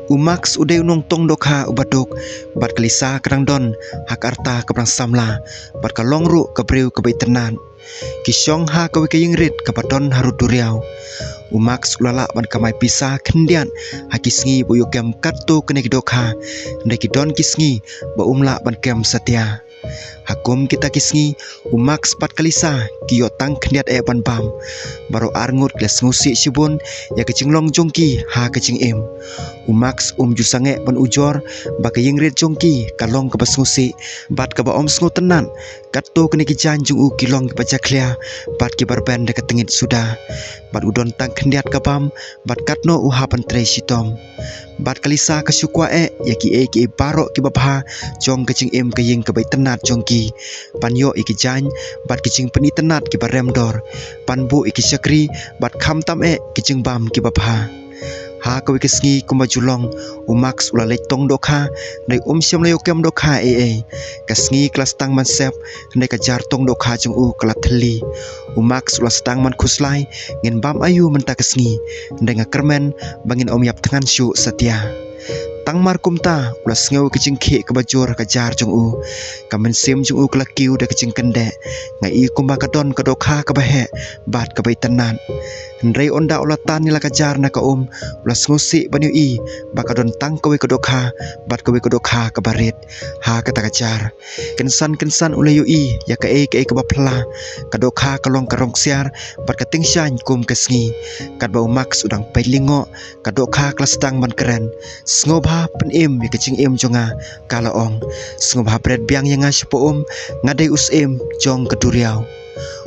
Umaks udai unong tong dokha ubaduk bat kalisa kerang don hak arta kebrang samla bat kalong ru kebriu kebai tenan kisyong ha kawi kayingrit kepaton harut duriau. Umaks ulala ban kamai pisah kendian hakisngi buyu kem kartu kene kidokha ndai kidon kisngi ba umla ban kem setia. Hakum kita kisngi umaks pat kalisa kiyo tang kendiat ban bam baru arngut kles ngusi sibun ya kecing long jongki ha kecing im. Umaks jusange ban ujor ba kayingrit jongki kalong ke ngusi bat ke ba om sngu tenan katu kene kijan jung u kilong ke baca klia bat ki barben dekat tengit sudah bat udon tang kendiat kabam bat katno uhapan tre sitom bat kalisa kesukwa ya ki barok ki babha jong kecing im kaying ke bai tenat jongki panyo iki jan bat kicing peni tenat ki baremdor panbu iki syakri bat kham tam kicing bam ki babha ha kawi kesngi kumajulong umaks ula letong dokha ndai syam layo kem dokha kasngi kelas tang man sep ndai kajar tong dokha jung u kala thli umaks ula stang man khuslai ngin bam ayu menta kesngi ndai ngakermen bangin om yap tangan syu setia tang markum ta ula sngew kicing khe kebajur kajar jung u kamen sim jung u kala kiu da kicing kende ngai kumba kadon kadokha kabahe bat kabai tenan ndai onda ula tan nila kajar na ka ula sngusi baniu bakadon tang kawe kadokha bat kawe kadokha kabarit ha kata kajar kensan ula yu ya ka kabapla kadokha kalong karong siar bat kating syan kum kesngi kat ba umaks udang pelingo kadokha klastang man keren sngoba pen ya kecing jonga kala ong sngoba bred biang yang ngaspo ngadai us jong keduriau.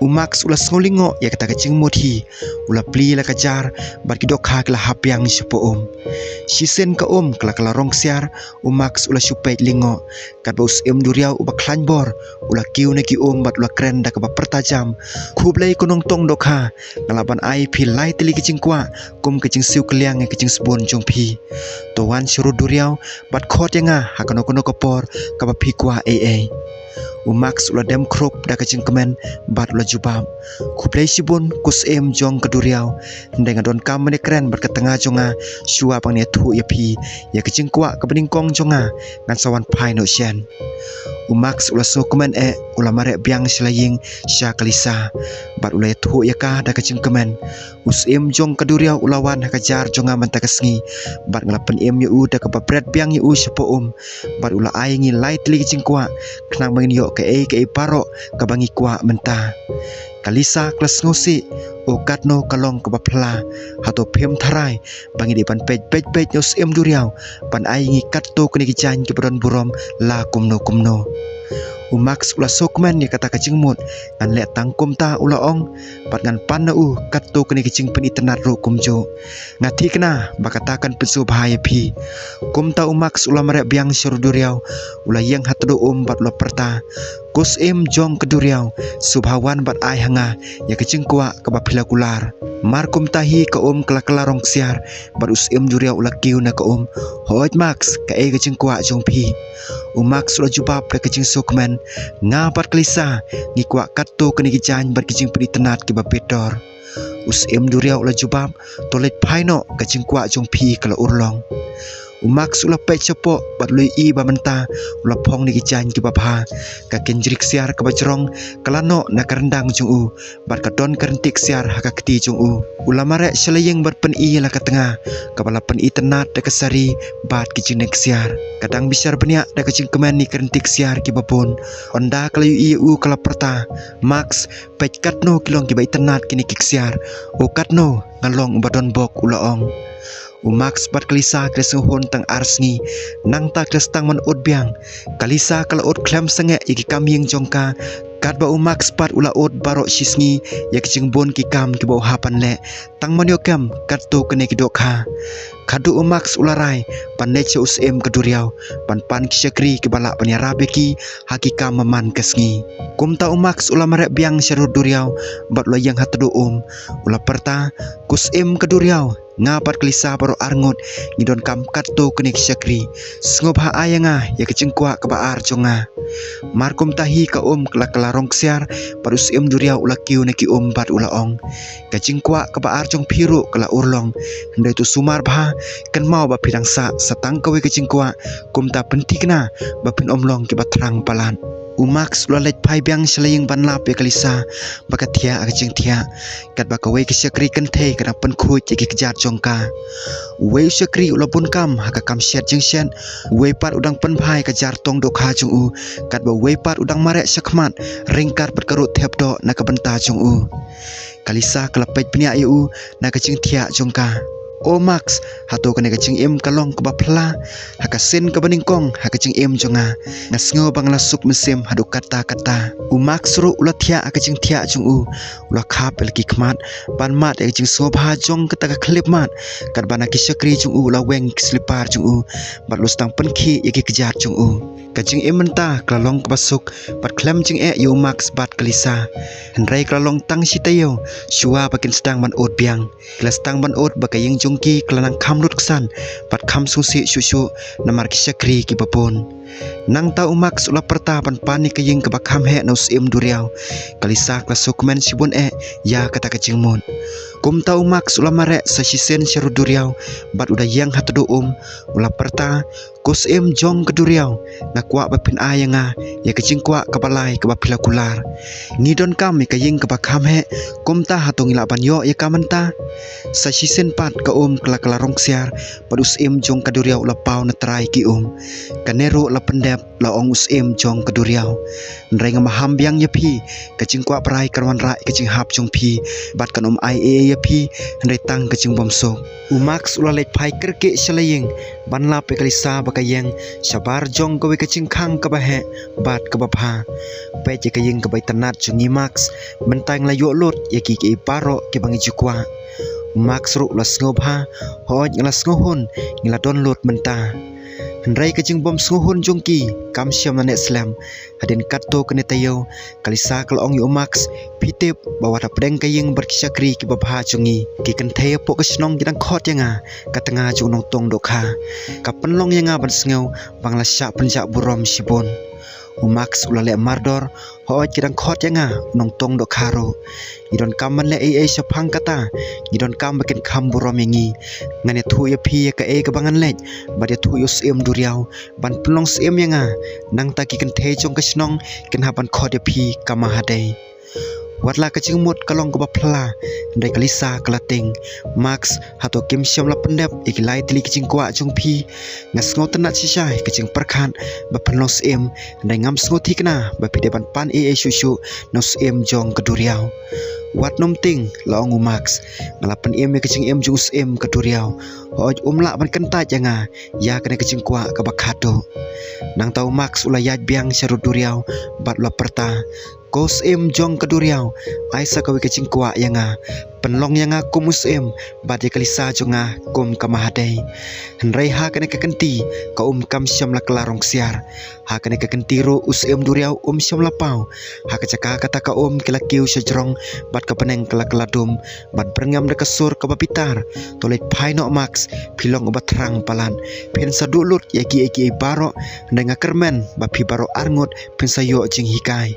Umaks ula sngolingo ya kata kecing mudhi ula pli la kajar bat kidokha kala hapiang sipo sisen ka kala rong siar umaks ula supait lingo kat baus duriau uba klanbor ula kiu neki bat ula kren da ka pertajam kublai konong tong dokha ngalaban ai phi lai teli kecing kwa kecing siu keliang kecing sebon jong phi towan syuru duriau bat khot yanga hakono kono kopor ka ba phi kwa Umaks ula dem krop da kecing kemen bat ula jubam kuplai sibun kus jong keduriau ndai ngadon kam mene keren bat ketengah jonga syua pang ne thu ya phi ya kecing kwa kebening kong jonga ngan sawan pai no syen. Umaks ula so kemen ula mare biang selaying sya kalisa bat ula thu ya ka da kecing kemen us jong keduriau ulawan hakajar jonga menta kesngi bat ngalapen yu da ka bret biang yu sepo bat ula ai ngi lai teli kecing kwa kenang bangin yo ke paro kabangi kwa menta kalisa klas ngosi katno kalong kabapla hato phem tharai bangi di pan pej nyos duriau pan ai ngi katto kini kijan ki bodon burom la kumno Umaks ula sokmen ya kata kecing mut ngan le tangkum ta ula ong pat ngan pan na katto kini kicing pen itenat ro kumjo ngati kena bakatakan pensu bahaya phi kum ta umaks ula mare biang syurduriau ula yang hatdo bat ula perta kus jong keduriau subhawan bat ai hanga ya kecing kwa ka bapila kular markum tahi ka kala rong siar bat us duriau ula kiu na ka hoj max ka kecing kwa jong phi umaks ula jubab ka kecing sokmen ngapat kelisa ngikwa katto kini kijan bat kicing pedi tenat ki bapedor us duriau ula jubab tolet paino kecing kwa jong phi kala urlong umaks ula pe cepo bat lui ba menta ula phong ni kijan ki babha ka kenjrik siar ka bajrong kalano na karendang jung bat kadon karentik siar haka keti jung ula mare selayeng bat pen la ka tengah kapala pen tenat da kasari bat kicing nek siar kadang bisar benia da kecing kemen ni karentik siar ki babon onda kalayu kala perta max pej katno kilong ki bai tenat kini kik siar katno ngalong badon bok ula ong umaks bat kalisa kresuhon tang arsngi nang ta krestang man biang kalisa kala klem senge iki kaming jongka kat ba umaks pat ula barok sisngi ya kicing bon ki kam ki bau hapan le tang man yokem katto kene ki dokha kadu umaks ularai pan neche us keduriau pan kisyakri ki bala panyara beki hakika maman kesngi kumta umaks ula mare biang syarur duriau bat lo yang hatdo ula perta kus keduriau ngapat kelisa baru arngut ngidon kam katto kene kisyakri sngoba ayanga ya kecing kwa ka baar jonga markum tahi ka kala rong siar parus duriau ula kiu neki bat ula ong kecing kwa ka baar jong phiru kala urlong ndai tu sumar bha kan mau ba pidang satang kawe ke jingkwa kum ta penti kena ba pin omlong ke batrang palan Max lolet pai biang selaying ban lap ya kalisa bakatia akjing tia kat bakawe ke syakri kan the kana pen khu che ke kejar jongka we syakri ulapun kam haka kam syat jing syen we pat udang pen pai kejar tong dokha jung u kat ba we pat udang marek syakmat ringkar perkarut thep do na ka benta jung u kalisa kelapet pnia yu na kajing tia jongka Max hato kene kajing em kalong ke bapla hakasin ke beningkong hakajing em jonga ngasngo bangla suk mesim hadu kata-kata Max ru ulah tia akajing tia jung u ulah khap elki khmat ban mat akajing sobha jong ketaka klip mat kat bana ki syakri jung u ulah weng slipar jung u bat lustang penki yaki kejar jung u kajing em mentah kalong ke basuk bat klem jing yu Max bat kalisa henrai kalong tang sitayo shua bakin sedang ban ot biang kelas tang ban ot bakayeng ki kelanang kamlut kesan pat kam susi susu namar ki syakri ki babon nang tau Max ulah perta pan pani ke ying ke bakam he naus im duriau kalisa klasukmen sibun ya kata kecing mun kum tau Max ulah marek sa sisen syaru duriau bat udah yang hatu ulah perta kos im jong ke duriau na kwa bapin ayanga ya kecing kwa kapalai ke bapila kular ngidon kam ke ying ke bakam he kum ta hatu ngila ban yo ya kamenta sa sisen pat ke kala rong siar padus im jong ke duriau ulah pau na trai ki kaneru la pendep la ong us im jong ke duriau nrenga maham biang yapi kecing kwa prai karwan rai kecing hap jong pi bat kan ai yapi ndai tang kecing bomso Max ulah lek pai kerke selaying ban la pe kalisa bakayeng sabar jong ke kecing khang ke bahe bat ke bapha pe je kayeng ke bai tanat jungi Max mentang la yo lot yaki ke paro ke bangi jukwa Max ru la snobha hoj ngla snohun ngla don lot menta henrai kecing bom snohun jongki kam syam na slam hadin katto kene tayo kalisa kal ong yu Max pitep bawa ta pedeng kayeng berkisyakri ki babha jungi ki kan thaya po ka snong gidang khot yanga katanga jung nong tong dokha ka penlong yanga ban sngew bangla sya penjak burom sibon Max ulale mardor hoj kidang khot yanga nong tong dokharo idon kam le syapang kata idon kam bakin kham burom yangi ngane thu ya phi ka ka bangan lej badia thu yus em duriau ban plong sem yanga nang ta ki kan the jong ka snong ken haban khot ya phi kama hadai watla kecing mut kalong ke bapla ndai kalisa kalating Max hato kim syam la pendep ikilai tili kecing kwa jong pi ngasngo tenat sisai kecing perkhan bapenlos em ndai ngam sngo thikna bapidepan pan susu nos em jong keduriau wat nom ting laong Max ngalapan em kecing em jus em keduriau hoj umla ban kentaj janga ya kena kecing kwa ke bakado nang tau Max ulayat biang syaru duriau bat la perta kos em jong keduriau aisa kawe kecing kwa yanga penlong yanga kumus em badai kalisa jonga kum kamahadai henrai ha kena kekenti ka kam syam la kelarong siar ha kena kekenti ro us em duriau syam la pau ha kecaka kata ka kelakiu sejrong bat ka peneng kelakeladum bat berngam de kasur ka bapitar tolet pai no Max pilong obat terang palan pen sadulut yaki baro ndenga kermen bapi baro arngut pen sayo jing hikai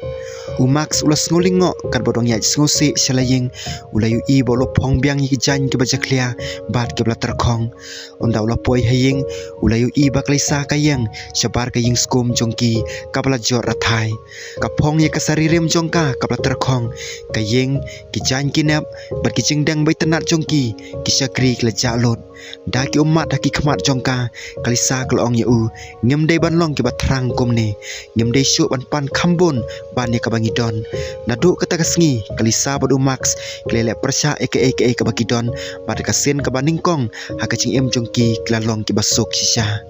Max ulas ngulingo kan bodong ya ngosi selaying ulayu i bolo pong biang hi jan ke baja klia bat ke bla terkhong onda ula poi haying ulayu i baklisa kayeng sabar kaying skum jongki kapla jor rathai kapong ye kasari rem jongka kapla terkhong kayeng ki jan kinap bat ki jingdang bai tenat jongki ki syakri kleja lot daki umat daki khmat jongka kalisa klong ye ngem dei ban long ke batrang kumne ngem dei syuk ban pan khambun ban ye kabangi don naduk kata kasngi kalisa badu Max klele persya aka ka bakidon pada kasin ka baningkong hakacing em jongki klalong ki basuk sisya